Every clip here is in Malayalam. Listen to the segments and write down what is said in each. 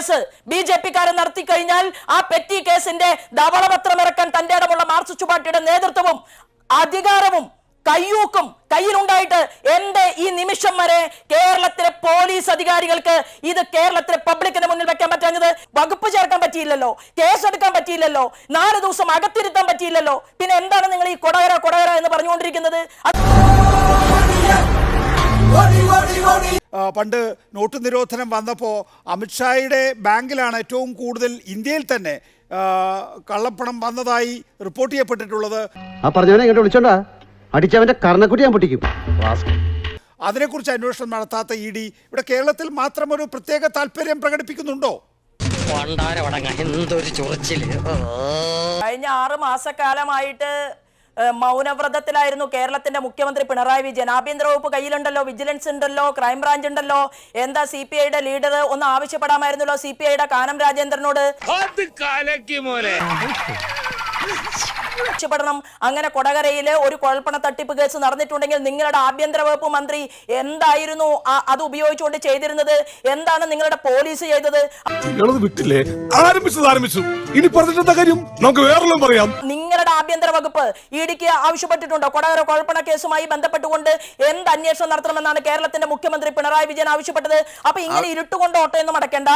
കേസ് BJP-കാരൻ നടത്തി കഴിഞ്ഞാൽ ആ പെറ്റി കേസിന്റെ ധവളപത്രം ഇറക്കാൻ തന്റെ ഇടമുള്ള മാർക്സിസ്റ്റ് പാർട്ടിയുടെ നേതൃത്വവും അധികാരവും കയ്യൂക്കും കയ്യിലുണ്ടായിട്ട് എന്റെ ഈ നിമിഷം വരെ കേരളത്തിലെ പോലീസ് അധികാരികൾക്ക് ഇത് കേരളത്തിലെ പബ്ലിക്കിന് മുന്നിൽ വെക്കാൻ പറ്റാഞ്ഞത് വകുപ്പ് ചേർക്കാൻ പറ്റിയില്ലല്ലോ, കേസെടുക്കാൻ പറ്റിയില്ലല്ലോ, 4 ദിവസം അകത്തിരുത്താൻ പറ്റിയില്ലല്ലോ. പിന്നെ എന്താണ് നിങ്ങൾ ഈ കൊടകര എന്ന് പറഞ്ഞുകൊണ്ടിരിക്കുന്നത്? പണ്ട് നോട്ട് നിരോധനം വന്നപ്പോൾ അമിത്ഷായുടെ ബാങ്കിലാണ് ഏറ്റവും കൂടുതൽ ഇന്ത്യയിൽ തന്നെ കള്ളപ്പണം വന്നതായി റിപ്പോർട്ട് ചെയ്യപ്പെട്ടിട്ടുള്ളത്. അടിച്ചവന്റെ കർണക്കുട്ടി ഞാൻ പൊട്ടിക്കും. അതിനെക്കുറിച്ച് അന്വേഷണം നടത്താത്ത ED ഇവിടെ കേരളത്തിൽ മാത്രം ഒരു പ്രത്യേക താല്പര്യം പ്രകടിപ്പിക്കുന്നുണ്ടോ? കഴിഞ്ഞ 6 മാസക്കാലമായിട്ട് മൗനവ്രതത്തിലായിരുന്നു കേരളത്തിന്റെ മുഖ്യമന്ത്രി പിണറായി വിജയൻ. ആഭ്യന്തര വകുപ്പ് കയ്യിലുണ്ടല്ലോ, വിജിലൻസ് ഉണ്ടല്ലോ, ക്രൈംബ്രാഞ്ച് ഉണ്ടല്ലോ. എന്താ CPI-യുടെ ലീഡർ ഒന്ന് ആവശ്യപ്പെടാമായിരുന്നല്ലോ CPI-യുടെ കാനം രാജേന്ദ്രനോട് പ്പെടണം. അങ്ങനെ കൊടകരയില് ഒരു കുഴൽപ്പണ തട്ടിപ്പ് കേസ് നടന്നിട്ടുണ്ടെങ്കിൽ നിങ്ങളുടെ ആഭ്യന്തര വകുപ്പ് മന്ത്രി എന്തായിരുന്നു അത് ഉപയോഗിച്ചുകൊണ്ട് ചെയ്തിരുന്നത്? എന്താണ് നിങ്ങളുടെ പോലീസ് ചെയ്തത്? നിങ്ങളുടെ ആഭ്യന്തര വകുപ്പ് ED-ക്ക് ആവശ്യപ്പെട്ടിട്ടുണ്ടോ? കൊടകര കുഴൽപ്പണ കേസുമായി ബന്ധപ്പെട്ടുകൊണ്ട് എന്ത് അന്വേഷണം നടത്തണമെന്നാണ് കേരളത്തിന്റെ മുഖ്യമന്ത്രി പിണറായി വിജയൻ ആവശ്യപ്പെട്ടത്? അപ്പൊ ഇങ്ങനെ ഇരുട്ടുകൊണ്ട് ഓട്ടയൊന്നും അടക്കണ്ട.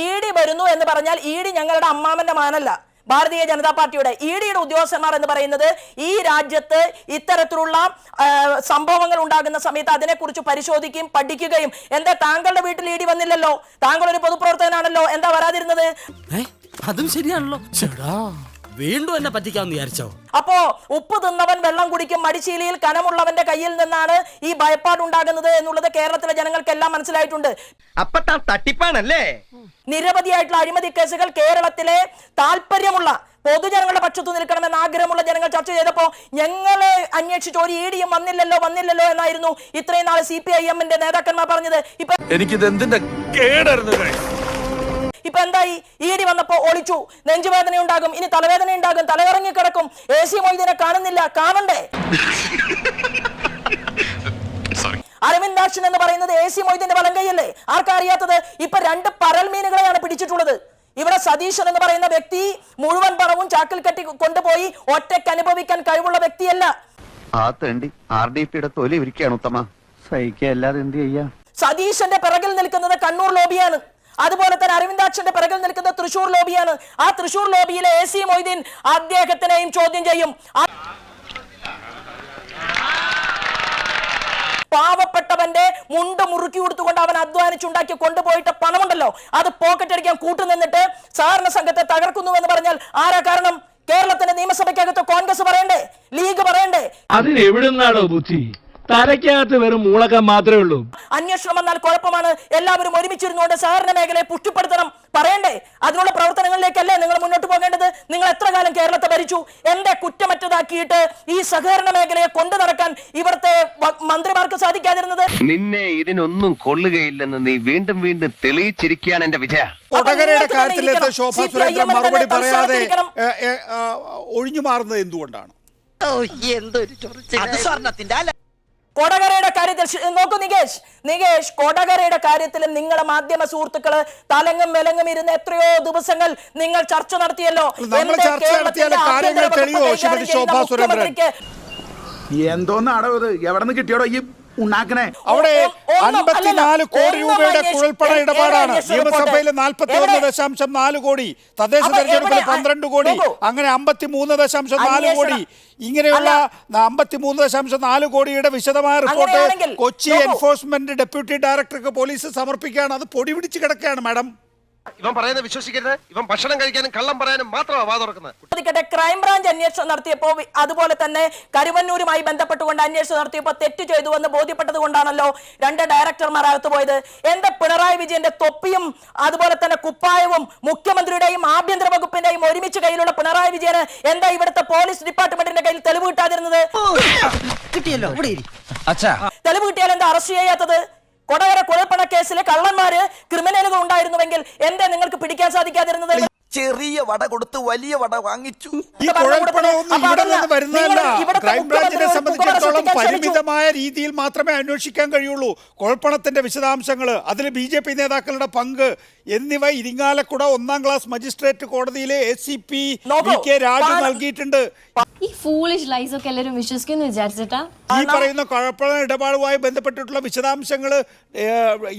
ED വരുന്നു എന്ന് പറഞ്ഞാൽ ED ഞങ്ങളുടെ അമ്മാമന്റെ മാനല്ല, ഭാരതീയ ജനതാ പാർട്ടിയുടെ. ED-യുടെ ഉദ്യോഗസ്ഥന്മാർ എന്ന് പറയുന്നത് ഈ രാജ്യത്ത് ഇത്തരത്തിലുള്ള സംഭവങ്ങൾ ഉണ്ടാകുന്ന സമയത്ത് അതിനെക്കുറിച്ച് പരിശോധിക്കുകയും പഠിക്കുകയും. എന്താ താങ്കളുടെ വീട്ടിൽ ED വന്നില്ലല്ലോ? താങ്കൾ ഒരു പൊതുപ്രവർത്തകനാണല്ലോ, എന്താ വരാതിരുന്നത്? അതും ശരിയാണല്ലോ. വീണ്ടും എന്നെ പറ്റിക്കാന്ന് വിചാരിച്ചോ? അപ്പോ ഉപ്പ് തിന്നവൻ വെള്ളം കുടിക്കും, മടിശീലയിൽ കനമുള്ളവന്റെ കയ്യിൽ നിന്നാണ് ഈ ഭയപ്പാടുണ്ടാകുന്നത് എന്നുള്ളത് കേരളത്തിലെ ജനങ്ങൾക്കെല്ലാം മനസ്സിലായിട്ടുണ്ട്. തട്ടിപ്പാണല്ലേ? നിരവധിയായിട്ടുള്ള അഴിമതി കേസുകൾ കേരളത്തിലെ താല്പര്യമുള്ള പൊതുജനങ്ങളുടെ പക്ഷത്തു നിൽക്കണമെന്ന് ആഗ്രഹമുള്ള ജനങ്ങൾ ചർച്ച ചെയ്തപ്പോ ഞങ്ങളെ അന്വേഷിച്ച് ഒരു ED-യും വന്നില്ലല്ലോ എന്നായിരുന്നു ഇത്രയും നാൾ CPIM-ന്റെ നേതാക്കന്മാർ പറഞ്ഞത്. ഇപ്പൊ എന്തായി? ED വന്നപ്പോ ഒളിച്ചു. നെഞ്ചുവേദന ഉണ്ടാകും, ഇനി തലവേദന ഉണ്ടാകും, തലകറങ്ങി കിടക്കും. AC മൊയ്തീനെ കാണുന്നില്ല, കാണണ്ടേ? അരവിന്ദാക്ഷൻ എന്ന് പറയുന്നത് AC മൊയ്തീന്റെ വലങ്കയല്ലേ? ആർക്കറിയാത്തത്? ഇപ്പൊ 2 പരൽ മീനുകളെയാണ് പിടിച്ചിട്ടുള്ളത്. ഇവിടെ സതീശൻ എന്ന് പറയുന്ന വ്യക്തി മുഴുവൻ പണവും ചാക്കിൽ കെട്ടി കൊണ്ടുപോയി ഒറ്റയ്ക്ക് അനുഭവിക്കാൻ കഴിവുള്ള വ്യക്തിയല്ല. സതീശന്റെ പിറകിൽ നിൽക്കുന്നത് കണ്ണൂർ ലോബിയാണ്. അതുപോലെ തന്നെ അരവിന്ദാക്ഷന്റെ പിറകിൽ നിൽക്കുന്ന തൃശൂർ ലോബിയാണ്. ആ തൃശൂർ ലോബിയിലെ AC മൊയ്തീൻ അദ്ദേഹത്തിനെയും ചോദ്യം ചെയ്യും. പാവപ്പെട്ടവന്റെ മുണ്ട് മുറുക്കി കൊടുത്തുകൊണ്ട് അവൻ അധ്വാനിച്ചുണ്ടാക്കി കൊണ്ടുപോയിട്ട് പണമുണ്ടല്ലോ, അത് പോക്കറ്റ് അടിക്കാൻ കൂട്ടുനിന്നിട്ട് സഹകരണ സംഘത്തെ തകർക്കുന്നു എന്ന് പറഞ്ഞാൽ ആരാ കാരണം? കേരളത്തിന്റെ നിയമസഭയ്ക്കകത്ത് കോൺഗ്രസ് പറയണ്ടേ? ലീഗ് പറയണ്ടേ? അതിനെവിടുന്നാണോ ബുദ്ധി? തലയ്ക്കകത്ത് വെറും മൂളക്കം മാത്രമേ ഉള്ളൂ. അന്വേഷണം വന്നാൽ കുഴപ്പമാണ്, എല്ലാവരും ഒരുമിച്ചിരുന്നുകൊണ്ട് സഹകരണ മേഖലയെ പുഷ്ടിപ്പെടുത്തണം പറയണ്ടേ? അതിനുള്ള പ്രവർത്തനങ്ങളിലേക്കല്ലേ നിങ്ങൾ മുന്നോട്ട് പോകേണ്ടത്? നിങ്ങൾ എത്ര കാലം കേരളത്തെ ഭരിച്ചു? എന്റെ കുറ്റമറ്റതാക്കിയിട്ട് ഈ സഹകരണ മേഖലയെ കൊണ്ടു നടക്കാൻ ഇവിടുത്തെ മന്ത്രിമാർക്ക് സാധിക്കാതിരുന്നത്? നിന്നെ ഇതിനൊന്നും കൊള്ളുകയില്ലെന്ന് നീ വീണ്ടും വീണ്ടും തെളിയിച്ചിരിക്കുകയാണ് എന്റെ വിജയ. കൊടകരയുടെ കാര്യത്തിലേക്ക് ശോഭാ സുരേന്ദ്രൻ മറുപടി പറയാതെ ഒഴിഞ്ഞു മാറുന്നത് എന്തുകൊണ്ടാണ്? കൊടകരയുടെ കാര്യത്തിൽ നോക്കൂ നികേഷ്, കൊടകരയുടെ കാര്യത്തിലും നിങ്ങളുടെ മാധ്യമ സുഹൃത്തുക്കള് തലങ്ങും വിലങ്ങും ഇരുന്ന് എത്രയോ ദിവസങ്ങൾ നിങ്ങൾ ചർച്ച നടത്തിയല്ലോ. എന്തോന്നാടോ ഇത്? എവിടെ നിന്ന് കിട്ടിയോടോ ഈ ഉണ്ടാക്കണേ? അവിടെ 54 കോടി രൂപയുടെ കുഴൽപ്പണ ഇടപാടാണ്. നിയമസഭയിൽ 41.4 കോടി, തദ്ദേശ തെരഞ്ഞെടുപ്പിൽ 12 കോടി, അങ്ങനെ 53.4 കോടി. ഇങ്ങനെയുള്ള 53.4 കോടിയുടെ വിശദമായ റിപ്പോർട്ട് കൊച്ചി എൻഫോഴ്സ്മെന്റ് ഡെപ്യൂട്ടി ഡയറക്ടർക്ക് പോലീസ് സമർപ്പിക്കുകയാണ്. അത് പൊടി പിടിച്ച് കിടക്കുകയാണ് മാഡം. ഇവൻ പറയുന്നത് വിശ്വസിക്കരുത്. ഇവൻ ഭക്ഷണം കഴിക്കാനും കള്ളം പറയാനും മാത്രമാണ് വാ തുറക്കുന്നത്. ക്രൈംബ്രാഞ്ച് അന്വേഷണം നടത്തിയപ്പോ, അതുപോലെ തന്നെ കരുവന്നൂരുമായി ബന്ധപ്പെട്ടുകൊണ്ട് അന്വേഷണം നടത്തിയപ്പോ തെറ്റ് ചെയ്തുവെന്ന് ബോധ്യപ്പെട്ടത് കൊണ്ടാണല്ലോ 2 ഡയറക്ടർമാർ അകത്ത് പോയത്. എന്റെ പിണറായി വിജയന്റെ തൊപ്പിയും അതുപോലെ തന്നെ കുപ്പായവും മുഖ്യമന്ത്രിയുടെയും ആഭ്യന്തര വകുപ്പിന്റെയും ഒരുമിച്ച് കയ്യിലുള്ള പിണറായി വിജയന് എന്താ ഇവിടുത്തെ പോലീസ് ഡിപ്പാർട്ട്മെന്റിന്റെ കയ്യിൽ തെളിവ് കിട്ടാതിരുന്നത്? തെളിവ് കിട്ടിയാൽ എന്താ അറസ്റ്റ് ചെയ്യാത്തത്? കൊടകര കുഴൽപ്പണ കേസിലെ കള്ളന്മാര് ക്രിമിനലുകൾ ഉണ്ടായിരുന്നുവെങ്കിൽ എന്താ നിങ്ങൾക്ക് പിടിക്കാൻ സാധിക്കാതിരുന്നത്? ചെറിയ വട കൊടുത്ത് വലിയ വട വാങ്ങിച്ചു. ഈ കുഴൽപ്പണമൊന്നും ഇവിടെ നിന്ന് വരുന്നതല്ല. ക്രൈംബ്രാഞ്ചിനെ സംബന്ധിച്ചിടത്തോളം പരിമിതമായ രീതിയിൽ മാത്രമേ അന്വേഷിക്കാൻ കഴിയുള്ളൂ. കുഴൽപ്പണത്തിന്റെ വിശദാംശങ്ങൾ, അതിൽ BJP നേതാക്കളുടെ പങ്ക് എന്നിവ ഇരിങ്ങാലക്കുട 1ാം ക്ലാസ് മജിസ്ട്രേറ്റ് കോടതിയിലെ ACP VK രാജു നൽകിയിട്ടുണ്ട്. ഈ ഫൂളിഷ് ലൈസ് ഒക്കെ എല്ലാവരും വിശ്വസിക്കുന്നു വിചാരിച്ചിട്ടാ? ഈ പറയുന്ന കുഴൽപ്പണ ഇടപാടുമായി ബന്ധപ്പെട്ടിട്ടുള്ള വിശദാംശങ്ങൾ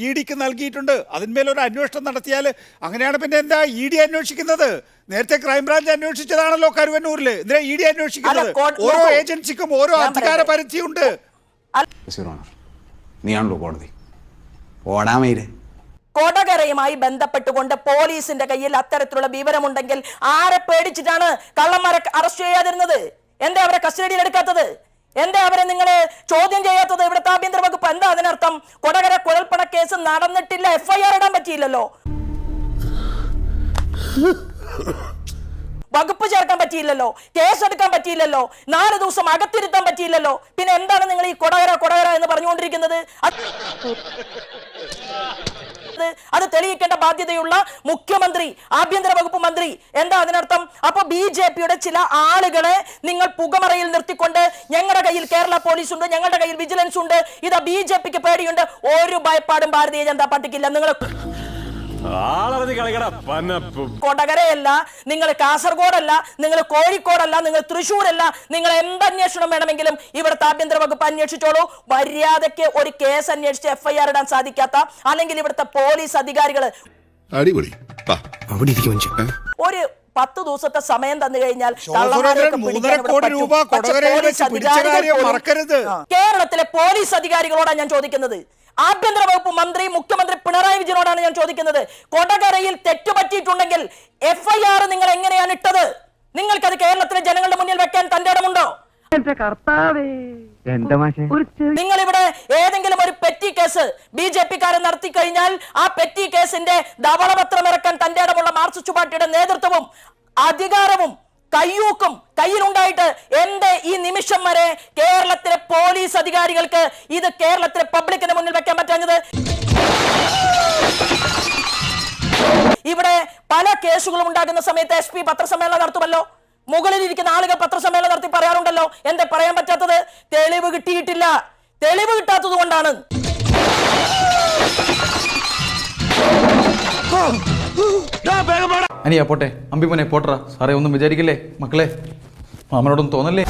EDക്ക് നൽകിയിട്ടുണ്ട്. അതിന്മേലൊരു അന്വേഷണം നടത്തിയാൽ അങ്ങനെയാണ് പിന്നെ എന്താ ED അന്വേഷിക്കുന്നത്? നേരത്തെ ക്രൈംബ്രാഞ്ച് അന്വേഷിച്ചതാണല്ലോ കരുവന്നൂരില്. എന്തിനാ ED അന്വേഷിക്കുന്നത്? ഓരോ ഏജൻസിക്കും ഓരോ അധികാര പരിധിയുണ്ട്. നീയാണല്ലോ കോടതി. ഓടാമയിലേ കൊടകരയുമായി ബന്ധപ്പെട്ടുകൊണ്ട് പോലീസിന്റെ കയ്യിൽ അത്തരത്തിലുള്ള വിവരമുണ്ടെങ്കിൽ ആരെ പേടിച്ചിട്ടാണ് കള്ളന്മാരെ അറസ്റ്റ് ചെയ്യാതിരുന്നത്? എന്താ അവരെ കസ്റ്റഡിയിൽ എടുക്കാത്തത്? എന്താ അവരെ നിങ്ങൾ ചോദ്യം ചെയ്യാത്തത്? ഇവിടുത്തെ ആഭ്യന്തര വകുപ്പ് എന്താ അതിനർത്ഥം? കൊടകര കുഴൽപ്പണ കേസ് നടന്നിട്ടില്ല, FIR ഇടാൻ പറ്റിയില്ലല്ലോ, വകുപ്പ് ചേർക്കാൻ പറ്റിയില്ലല്ലോ, കേസെടുക്കാൻ പറ്റിയില്ലല്ലോ, 4 ദിവസം അകത്തിരുത്താൻ പറ്റിയില്ലല്ലോ. പിന്നെ എന്താണ് നിങ്ങൾ ഈ കൊടകര എന്ന് പറഞ്ഞുകൊണ്ടിരിക്കുന്നത്? അത് തെളിയിക്കേണ്ട ബാധ്യതയുള്ള മുഖ്യമന്ത്രി, ആഭ്യന്തര വകുപ്പ് മന്ത്രി. എന്താ അതിനർത്ഥം? അപ്പൊ BJPയുടെ ചില ആളുകളെ നിങ്ങൾ പുകമറയിൽ നിർത്തിക്കൊണ്ട് ഞങ്ങളുടെ കയ്യിൽ കേരള പോലീസ് ഉണ്ട്, ഞങ്ങളുടെ കയ്യിൽ വിജിലൻസ് ഉണ്ട്, ഇതാ BJPക്ക് പേടിയുണ്ട്, ഒരു ഭയപ്പാടും ഭാരതീയ ജനതാ പാർട്ടിക്കില്ല. നിങ്ങൾ കൊടകരയല്ല, നിങ്ങൾ കാസർഗോഡല്ല, നിങ്ങൾ കോഴിക്കോടല്ല, നിങ്ങൾ തൃശ്ശൂരല്ല, നിങ്ങൾ എന്തന്വേഷണം വേണമെങ്കിലും ഇവിടുത്തെ ആഭ്യന്തര വകുപ്പ് അന്വേഷിച്ചോളൂ. മര്യാദയ്ക്ക് ഒരു കേസ് അന്വേഷിച്ച് FIR ഇടാൻ സാധിക്കാത്ത, അല്ലെങ്കിൽ ഇവിടുത്തെ പോലീസ് അധികാരികൾ ഒരു 10 ദിവസത്തെ സമയം തന്നു കഴിഞ്ഞാൽ കേരളത്തിലെ പോലീസ് അധികാരികളോടാണ് ഞാൻ ചോദിക്കുന്നത്. ആഭ്യന്തര വകുപ്പ് മന്ത്രി മുഖ്യമന്ത്രി പിണറായി വിജയനോടാണ് ഞാൻ ചോദിക്കുന്നത്. കൊടകരയിൽ തെറ്റുപറ്റിയിട്ടുണ്ടെങ്കിൽ FIR നിങ്ങൾ എങ്ങനെയാണ് ഇട്ടത്? നിങ്ങൾക്കത് കേരളത്തിലെ ജനങ്ങളുടെ മുന്നിൽ വെക്കാൻ തന്റെ ഇടമുണ്ടോ? നിങ്ങൾ ഇവിടെ ഏതെങ്കിലും ഒരു പെറ്റി കേസ് BJPക്കാരൻ നടത്തി കഴിഞ്ഞാൽ ആ പെറ്റി കേസിന്റെ ധവളപത്രം ഇറക്കാൻ തന്റെ ഇടമുള്ള മാർക്സിസ്റ്റ് പാർട്ടിയുടെ നേതൃത്വവും അധികാരവും കയ്യൂക്കും കയ്യിലുണ്ടായിട്ട് എന്റെ ഈ നിമിഷം വരെ കേരളത്തിലെ പോലീസ് അധികാരികൾക്ക് ഇത് കേരളത്തിലെ പബ്ലിക്കിന് മുന്നിൽ വെക്കാൻ പറ്റാഞ്ഞത്? ഇവിടെ പല കേസുകളും ഉണ്ടാകുന്ന സമയത്ത് SP പത്രസമ്മേളനം നടത്തുമല്ലോ, മുകളിലിരിക്കുന്ന ആളുകൾ പത്രസമ്മേളനം നടത്തി പറയാറുണ്ടല്ലോ. എന്താ പറയാൻ പറ്റാത്തത്? തെളിവ് കിട്ടിയിട്ടില്ല. തെളിവ് കിട്ടാത്തത് കൊണ്ടാണ്. അനിയാ പോട്ടെ, അമ്പിമനെ പോട്ടറ. സാറേ ഒന്നും വിചാരിക്കില്ലേ മക്കളെ, മാമനോടൊന്നും തോന്നല്ലേ?